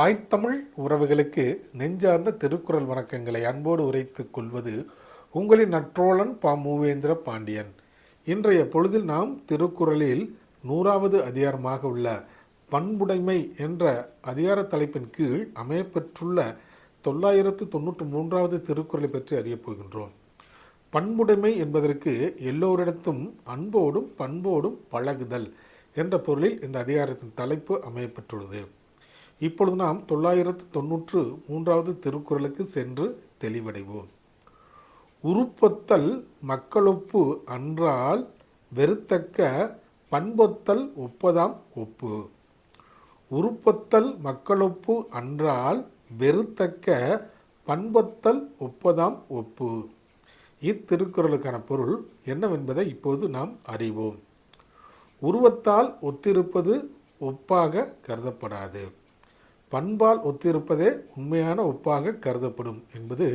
தாய்த்தமிழ் உறவுகளுக்கு நெஞ்சார்ந்த திருக்குறள் வணக்கங்களை அன்போடு உரைத்துக் கொள்வது உங்களின் நற்றோழன் பா. மூவேந்திர பாண்டியன். இன்றைய பொழுதில் நாம் திருக்குறளில் 100வது அதிகாரமாக உள்ள பண்புடைமை என்ற அதிகார தலைப்பின் கீழ் அமையப்பெற்றுள்ள 993வது திருக்குறளை பற்றி அறியப் போகின்றோம். பண்புடைமை என்பதற்கு எல்லோரிடத்தும் அன்போடும் பண்போடும் பழகுதல் என்ற பொருளில் இந்த அதிகாரத்தின் தலைப்பு அமையப்பெற்றுள்ளது. இப்பொழுது நாம் 993வது திருக்குறளுக்கு சென்று தெளிவடைவோம். உருப்பொத்தல் மக்களொப்பு அன்றால் வெறுத்தக்க பண்பொத்தல் ஒப்பதாம் ஒப்பு. உருப்பொத்தல் மக்களொப்பு அன்றால் வெறுத்தக்க பண்பொத்தல் ஒப்பதாம் ஒப்பு. இத்திருக்குறளுக்கான பொருள் என்னவென்பதை இப்போது நாம் அறிவோம். உருவத்தால் ஒத்திருப்பது ஒப்பாக கருதப்படாது, பண்பால் ஒத்திருப்பதே உண்மையான ஒப்பாக கருதப்படும் என்பது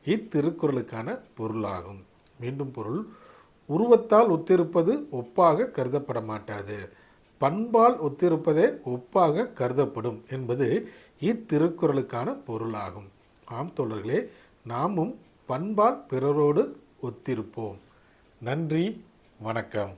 இத்திருக்குறளுக்கான பொருளாகும். மீண்டும் பொருள்: உருவத்தால் ஒத்திருப்பது ஒப்பாக கருதப்பட மாட்டாது, பண்பால் ஒத்திருப்பதே ஒப்பாக கருதப்படும் என்பது இத்திருக்குறளுக்கான பொருளாகும். ஆம் தோழர்களே, நாமும் பண்பால் பிறரோடு ஒத்திருப்போம். நன்றி, வணக்கம்.